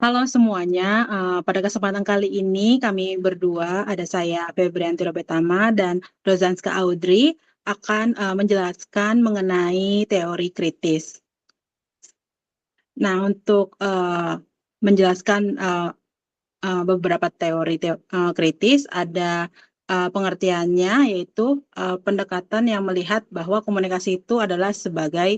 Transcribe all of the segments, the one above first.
Halo semuanya, pada kesempatan kali ini kami berdua, ada saya Febrianti Robetama dan Rozanska Audrey akan menjelaskan mengenai teori kritis. Nah, untuk menjelaskan beberapa teori kritis, ada pengertiannya, yaitu pendekatan yang melihat bahwa komunikasi itu adalah sebagai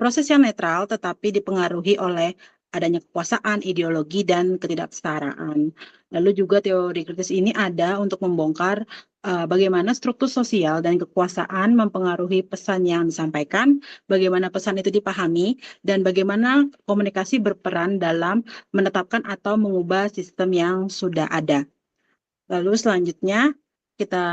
proses yang netral tetapi dipengaruhi oleh adanya kekuasaan, ideologi, dan ketidaksetaraan. Lalu juga teori kritis ini ada untuk membongkar bagaimana struktur sosial dan kekuasaan mempengaruhi pesan yang disampaikan, bagaimana pesan itu dipahami, dan bagaimana komunikasi berperan dalam menetapkan atau mengubah sistem yang sudah ada. Lalu selanjutnya kita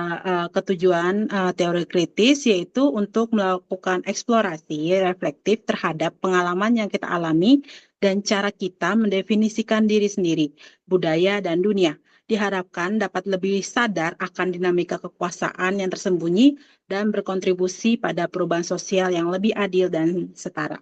ke tujuan teori kritis, yaitu untuk melakukan eksplorasi reflektif terhadap pengalaman yang kita alami dan cara kita mendefinisikan diri sendiri, budaya, dan dunia. Diharapkan dapat lebih sadar akan dinamika kekuasaan yang tersembunyi dan berkontribusi pada perubahan sosial yang lebih adil dan setara.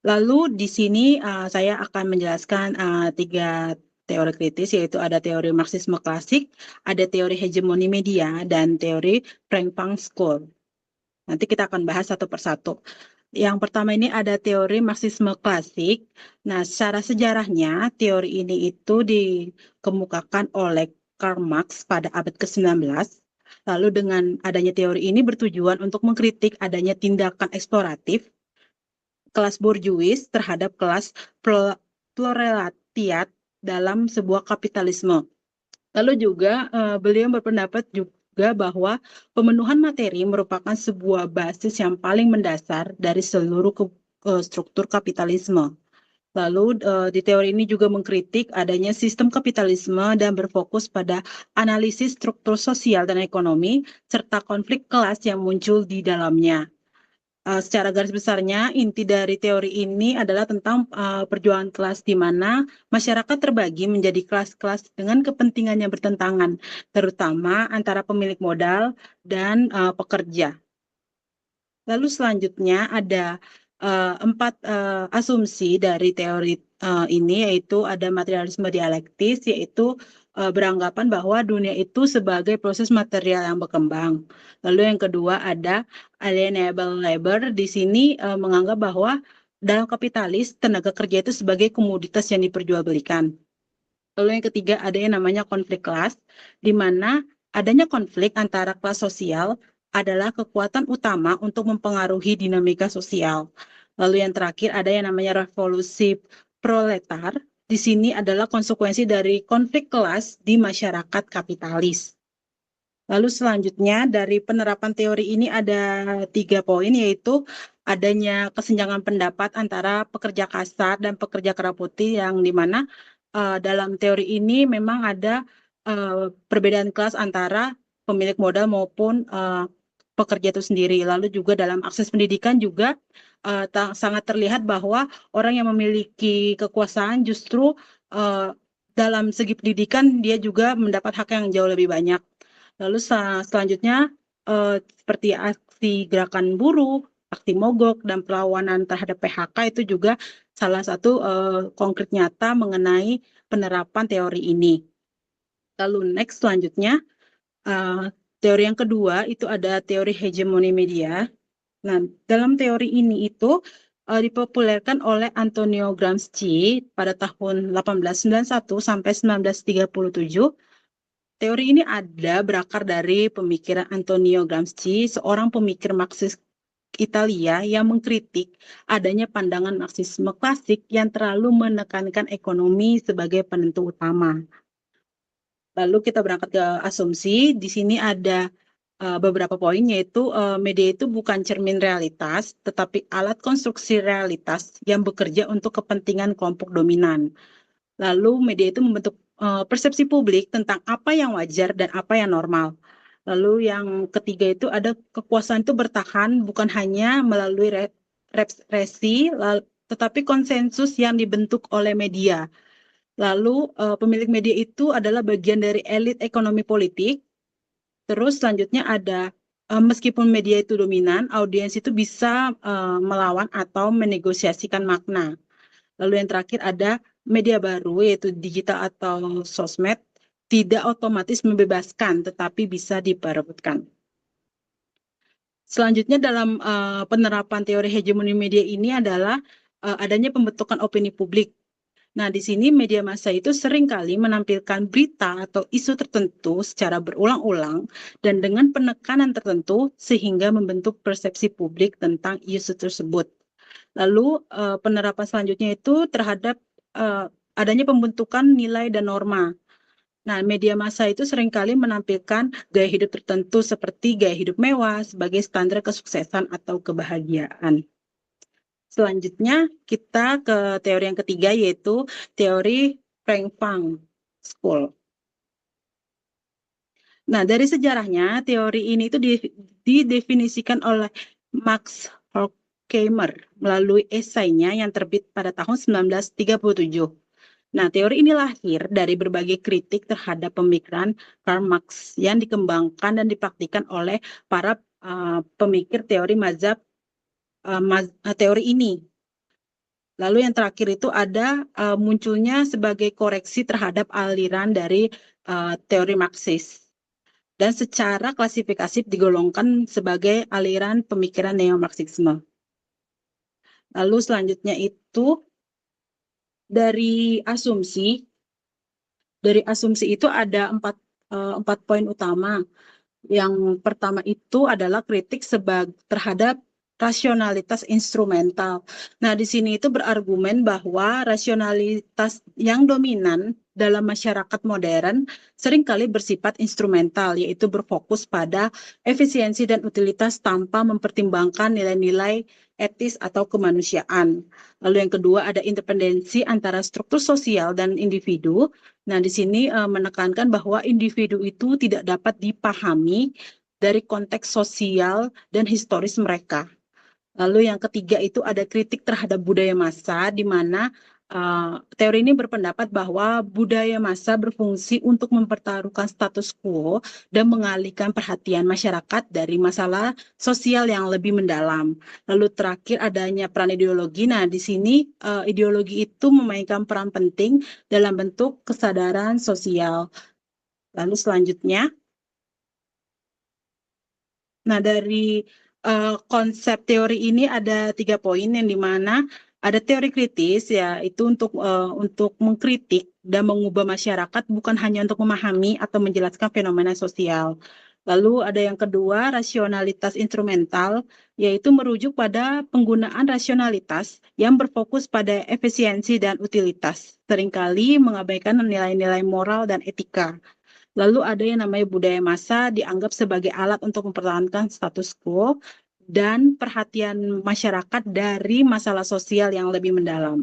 Lalu di sini saya akan menjelaskan tiga teori kritis, yaitu ada teori Marxisme klasik, ada teori hegemoni media, dan teori Frankfurt School. Nanti kita akan bahas satu persatu. Yang pertama ini ada teori Marxisme klasik. Nah, secara sejarahnya, teori ini itu dikemukakan oleh Karl Marx pada abad ke-19. Lalu dengan adanya teori ini bertujuan untuk mengkritik adanya tindakan eksploratif kelas borjuis terhadap kelas proletariat dalam sebuah kapitalisme. Lalu juga beliau berpendapat juga bahwa pemenuhan materi merupakan sebuah basis yang paling mendasar dari seluruh struktur kapitalisme. Lalu di teori ini juga mengkritik adanya sistem kapitalisme dan berfokus pada analisis struktur sosial dan ekonomi serta konflik kelas yang muncul di dalamnya. Secara garis besarnya, inti dari teori ini adalah tentang perjuangan kelas di mana masyarakat terbagi menjadi kelas-kelas dengan kepentingan yang bertentangan, terutama antara pemilik modal dan pekerja. Lalu selanjutnya ada empat asumsi dari teori ini, yaitu ada materialisme dialektis, yaitu beranggapan bahwa dunia itu sebagai proses material yang berkembang. Lalu yang kedua ada alienable labor, di sini menganggap bahwa dalam kapitalis tenaga kerja itu sebagai komoditas yang diperjualbelikan. Lalu yang ketiga ada yang namanya konflik kelas, di mana adanya konflik antara kelas sosial adalah kekuatan utama untuk mempengaruhi dinamika sosial. Lalu yang terakhir ada yang namanya revolusi proletar. Di sini adalah konsekuensi dari konflik kelas di masyarakat kapitalis. Lalu selanjutnya dari penerapan teori ini ada 3 poin, yaitu adanya kesenjangan pendapat antara pekerja kasar dan pekerja kerah putih, yang dimana dalam teori ini memang ada perbedaan kelas antara pemilik modal maupun pekerja itu sendiri. Lalu juga dalam akses pendidikan juga sangat terlihat bahwa orang yang memiliki kekuasaan justru dalam segi pendidikan dia juga mendapat hak yang jauh lebih banyak. Lalu selanjutnya seperti aksi gerakan buruh, aksi mogok, dan perlawanan terhadap PHK itu juga salah satu konkret nyata mengenai penerapan teori ini. Lalu next selanjutnya, teori yang kedua itu ada teori hegemoni media. Nah, dalam teori ini itu dipopulerkan oleh Antonio Gramsci pada tahun 1891 sampai 1937. Teori ini ada berakar dari pemikiran Antonio Gramsci, seorang pemikir Marxis Italia yang mengkritik adanya pandangan Marxisme klasik yang terlalu menekankan ekonomi sebagai penentu utama. Lalu kita berangkat ke asumsi. Di sini ada beberapa poin, yaitu media itu bukan cermin realitas, tetapi alat konstruksi realitas yang bekerja untuk kepentingan kelompok dominan. Lalu media itu membentuk persepsi publik tentang apa yang wajar dan apa yang normal. Lalu yang ketiga itu ada kekuasaan itu bertahan bukan hanya melalui represi, tetapi konsensus yang dibentuk oleh media. Lalu pemilik media itu adalah bagian dari elit ekonomi politik. Terus selanjutnya ada meskipun media itu dominan, audiens itu bisa melawan atau menegosiasikan makna. Lalu yang terakhir ada media baru, yaitu digital atau sosmed, tidak otomatis membebaskan, tetapi bisa diperebutkan. Selanjutnya dalam penerapan teori hegemoni media ini adalah adanya pembentukan opini publik. Nah, di sini media massa itu seringkali menampilkan berita atau isu tertentu secara berulang-ulang dan dengan penekanan tertentu sehingga membentuk persepsi publik tentang isu tersebut. Lalu penerapan selanjutnya itu terhadap adanya pembentukan nilai dan norma. Nah, media massa itu seringkali menampilkan gaya hidup tertentu seperti gaya hidup mewah sebagai standar kesuksesan atau kebahagiaan. Selanjutnya kita ke teori yang ketiga, yaitu teori Frankfurt School. Nah, dari sejarahnya teori ini itu didefinisikan oleh Max Horkheimer melalui esainya yang terbit pada tahun 1937. Nah, teori ini lahir dari berbagai kritik terhadap pemikiran Karl Marx yang dikembangkan dan dipraktikkan oleh para pemikir teori mazhab teori ini. Lalu yang terakhir itu ada munculnya sebagai koreksi terhadap aliran dari teori Marxis. Dan secara klasifikasi digolongkan sebagai aliran pemikiran neo-Marxisme. Lalu selanjutnya itu dari asumsi itu ada empat poin utama. Yang pertama itu adalah kritik terhadap rasionalitas instrumental. Nah, di sini itu berargumen bahwa rasionalitas yang dominan dalam masyarakat modern seringkali bersifat instrumental, yaitu berfokus pada efisiensi dan utilitas tanpa mempertimbangkan nilai-nilai etis atau kemanusiaan. Lalu yang kedua ada independensi antara struktur sosial dan individu. Nah, di sini menekankan bahwa individu itu tidak dapat dipahami dari konteks sosial dan historis mereka. Lalu yang ketiga itu ada kritik terhadap budaya massa, di mana teori ini berpendapat bahwa budaya massa berfungsi untuk mempertaruhkan status quo dan mengalihkan perhatian masyarakat dari masalah sosial yang lebih mendalam. Lalu terakhir adanya peran ideologi. Nah, di sini ideologi itu memainkan peran penting dalam bentuk kesadaran sosial. Lalu selanjutnya, nah dari konsep teori ini ada 3 poin yang dimana ada teori kritis, ya itu untuk mengkritik dan mengubah masyarakat bukan hanya untuk memahami atau menjelaskan fenomena sosial. Lalu ada yang kedua, rasionalitas instrumental, yaitu merujuk pada penggunaan rasionalitas yang berfokus pada efisiensi dan utilitas, seringkali mengabaikan nilai-nilai moral dan etika. Lalu ada yang namanya budaya massa dianggap sebagai alat untuk mempertahankan status quo dan perhatian masyarakat dari masalah sosial yang lebih mendalam.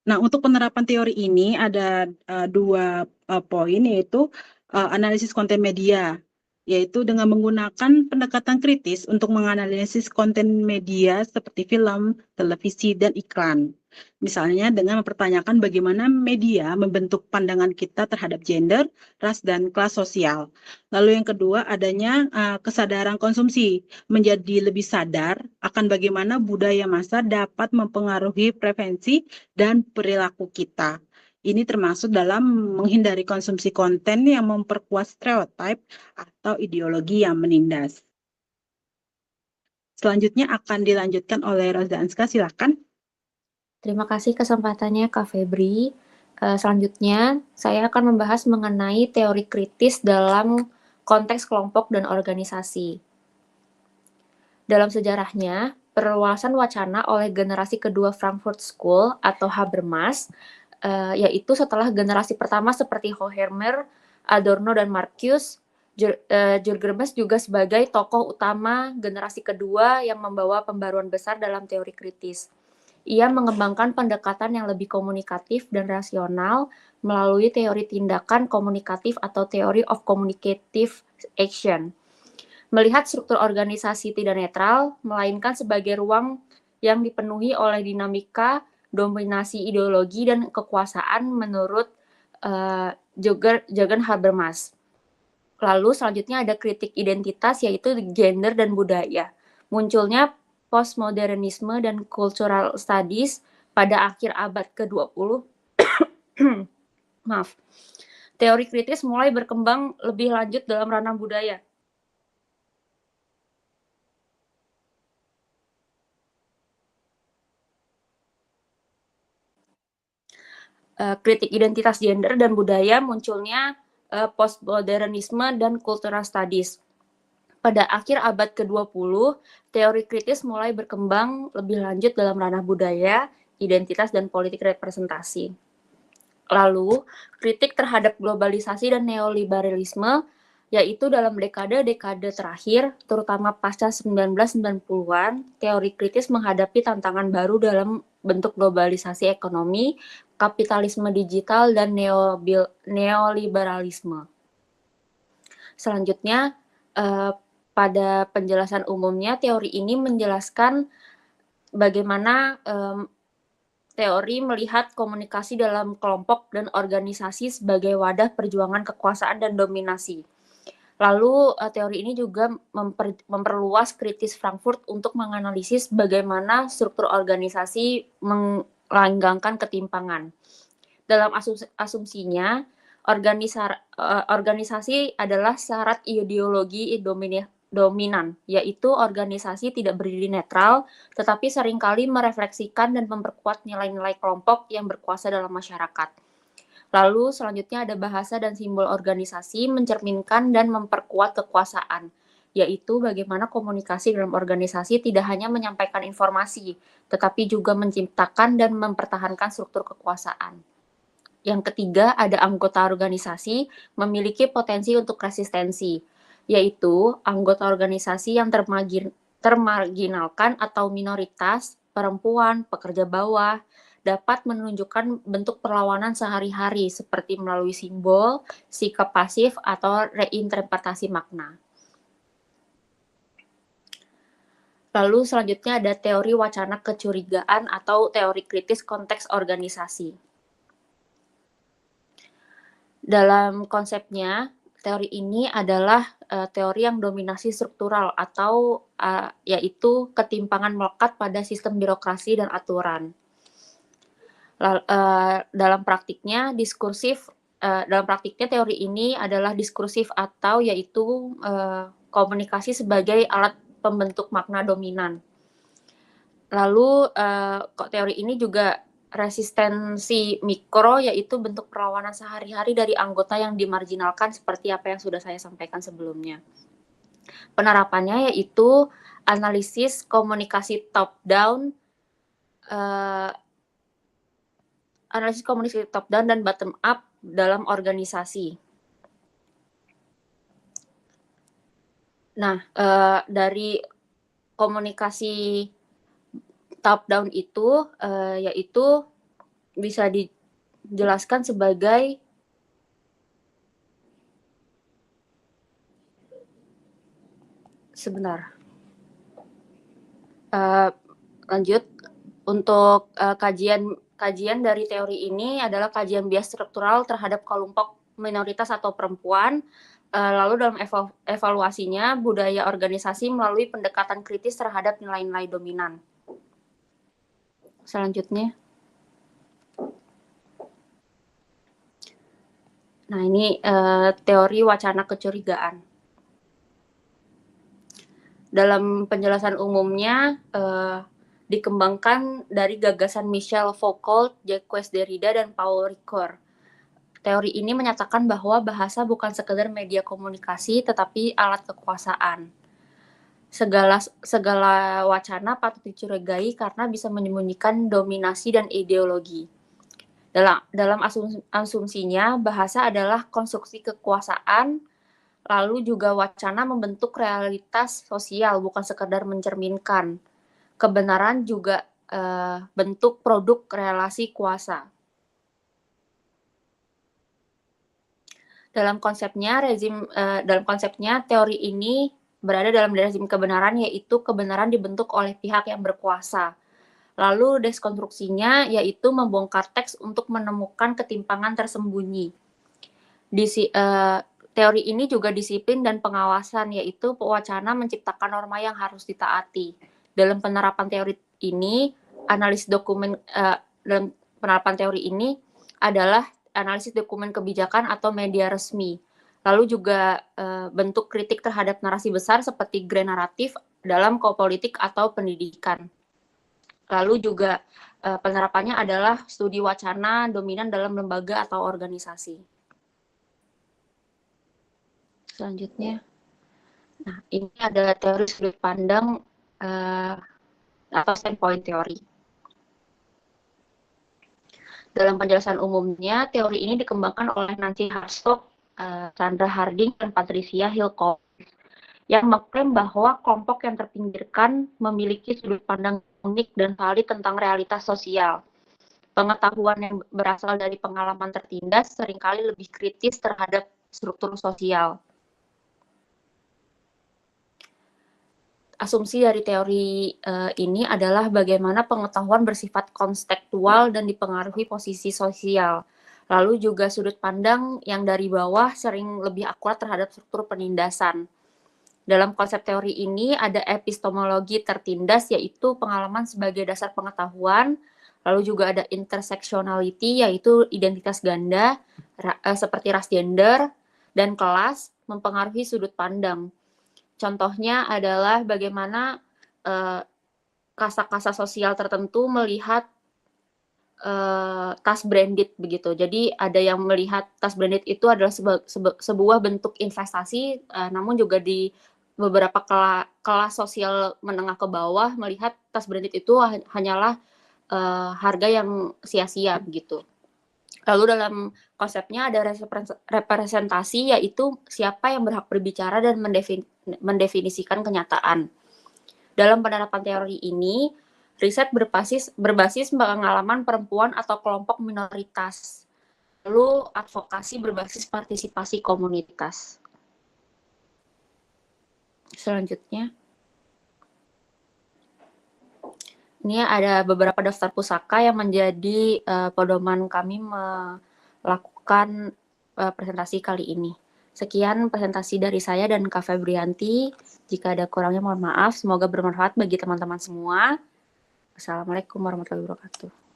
Nah, untuk penerapan teori ini ada 2 poin, yaitu analisis konten media, yaitu dengan menggunakan pendekatan kritis untuk menganalisis konten media seperti film, televisi, dan iklan. Misalnya dengan mempertanyakan bagaimana media membentuk pandangan kita terhadap gender, ras, dan kelas sosial. Lalu yang kedua adanya kesadaran konsumsi, menjadi lebih sadar akan bagaimana budaya massa dapat mempengaruhi preferensi dan perilaku kita. Ini termasuk dalam menghindari konsumsi konten yang memperkuat stereotip atau ideologi yang menindas. Selanjutnya akan dilanjutkan oleh Rosa Anska, silakan. Terima kasih kesempatannya Kak Febri. Selanjutnya, saya akan membahas mengenai teori kritis dalam konteks kelompok dan organisasi. Dalam sejarahnya, perluasan wacana oleh generasi kedua Frankfurt School atau Habermas, yaitu setelah generasi pertama seperti Horkheimer, Adorno, dan Marcuse, Jürgens juga sebagai tokoh utama generasi kedua yang membawa pembaruan besar dalam teori kritis. Ia mengembangkan pendekatan yang lebih komunikatif dan rasional melalui teori tindakan komunikatif atau Theory of Communicative Action. Melihat struktur organisasi tidak netral, melainkan sebagai ruang yang dipenuhi oleh dinamika, dominasi ideologi, dan kekuasaan menurut Jürgen Habermas. Lalu selanjutnya ada kritik identitas, yaitu gender dan budaya. Munculnya postmodernisme dan cultural studies pada akhir abad ke-20. Maaf. Teori kritis mulai berkembang lebih lanjut dalam ranah budaya. Kritik identitas gender dan budaya munculnya postmodernisme dan cultural studies. Pada akhir abad ke-20, teori kritis mulai berkembang lebih lanjut dalam ranah budaya, identitas, dan politik representasi. Lalu, kritik terhadap globalisasi dan neoliberalisme, yaitu dalam dekade-dekade terakhir, terutama pasca 1990-an, teori kritis menghadapi tantangan baru dalam bentuk globalisasi ekonomi, kapitalisme digital, dan neoliberalisme. Selanjutnya, pada penjelasan umumnya, teori ini menjelaskan bagaimana teori melihat komunikasi dalam kelompok dan organisasi sebagai wadah perjuangan kekuasaan dan dominasi. Lalu teori ini juga memperluas kritis Frankfurt untuk menganalisis bagaimana struktur organisasi melanggengkan ketimpangan. Dalam asumsinya, organisasi adalah syarat ideologi dominan, yaitu organisasi tidak berdiri netral, tetapi seringkali merefleksikan dan memperkuat nilai-nilai kelompok yang berkuasa dalam masyarakat. Lalu selanjutnya ada bahasa dan simbol organisasi mencerminkan dan memperkuat kekuasaan, yaitu bagaimana komunikasi dalam organisasi tidak hanya menyampaikan informasi, tetapi juga menciptakan dan mempertahankan struktur kekuasaan. Yang ketiga, ada anggota organisasi memiliki potensi untuk resistensi, yaitu anggota organisasi yang termarginalkan atau minoritas, perempuan, pekerja bawah, dapat menunjukkan bentuk perlawanan sehari-hari seperti melalui simbol, sikap pasif, atau reinterpretasi makna. Lalu selanjutnya ada teori wacana kecurigaan atau teori kritis konteks organisasi. Dalam konsepnya, teori ini adalah teori yang dominasi struktural atau yaitu ketimpangan melekat pada sistem birokrasi dan aturan. Dalam praktiknya teori ini adalah diskursif atau yaitu komunikasi sebagai alat pembentuk makna dominan. Lalu teori ini juga resistensi mikro, yaitu bentuk perlawanan sehari-hari dari anggota yang dimarginalkan seperti apa yang sudah saya sampaikan sebelumnya. Penerapannya yaitu analisis komunikasi top-down, dan bottom-up dalam organisasi. Nah, dari komunikasi top-down itu yaitu bisa dijelaskan sebagai lanjut untuk kajian dari teori ini adalah kajian bias struktural terhadap kelompok minoritas atau perempuan. Lalu dalam evaluasinya budaya organisasi melalui pendekatan kritis terhadap nilai-nilai dominan. Selanjutnya. Nah, ini teori wacana kecurigaan. Dalam penjelasan umumnya dikembangkan dari gagasan Michel Foucault, Jacques Derrida, dan Paul Ricoeur. Teori ini menyatakan bahwa bahasa bukan sekedar media komunikasi, tetapi alat kekuasaan. Segala wacana patut dicurigai karena bisa menyembunyikan dominasi dan ideologi. Dalam asumsinya, bahasa adalah konstruksi kekuasaan, lalu juga wacana membentuk realitas sosial, bukan sekedar mencerminkan. Kebenaran juga bentuk produk relasi kuasa. Dalam konsepnya teori ini berada dalam rezim kebenaran, yaitu kebenaran dibentuk oleh pihak yang berkuasa. Lalu deskonstruksinya yaitu membongkar teks untuk menemukan ketimpangan tersembunyi. Teori ini juga disiplin dan pengawasan, yaitu wacana menciptakan norma yang harus ditaati. Dalam penerapan teori ini, dalam penerapan teori ini adalah analisis dokumen kebijakan atau media resmi. Lalu juga bentuk kritik terhadap narasi besar seperti grand naratif dalam politik atau pendidikan. Lalu juga penerapannya adalah studi wacana dominan dalam lembaga atau organisasi. Selanjutnya, nah ini adalah teori sudut pandang atau standpoint teori. Dalam penjelasan umumnya, teori ini dikembangkan oleh Nancy Hartsock, Sandra Harding, dan Patricia Hill Collins, yang mengklaim bahwa kelompok yang terpinggirkan memiliki sudut pandang unik dan valid tentang realitas sosial. Pengetahuan yang berasal dari pengalaman tertindas seringkali lebih kritis terhadap struktur sosial. Asumsi dari teori ini adalah bagaimana pengetahuan bersifat konstekstual dan dipengaruhi posisi sosial. Lalu juga sudut pandang yang dari bawah sering lebih akurat terhadap struktur penindasan. Dalam konsep teori ini ada epistemologi tertindas, yaitu pengalaman sebagai dasar pengetahuan. Lalu juga ada intersectionality, yaitu identitas ganda, seperti ras, gender, dan kelas, mempengaruhi sudut pandang. Contohnya adalah bagaimana kasta-kasta sosial tertentu melihat tas branded begitu. Jadi ada yang melihat tas branded itu adalah sebuah bentuk investasi, namun juga di beberapa kelas sosial menengah ke bawah melihat tas branded itu hanyalah harga yang sia-sia begitu. Lalu dalam konsepnya ada representasi, yaitu siapa yang berhak berbicara dan mendefinisikan kenyataan. Dalam penerapan teori ini, riset berbasis pengalaman perempuan atau kelompok minoritas. Lalu advokasi berbasis partisipasi komunitas. Selanjutnya, ini ada beberapa daftar pusaka yang menjadi pedoman kami melakukan presentasi kali ini. Sekian presentasi dari saya dan Kak Febrianti. Jika ada kurangnya mohon maaf. Semoga bermanfaat bagi teman-teman semua. Assalamualaikum warahmatullahi wabarakatuh.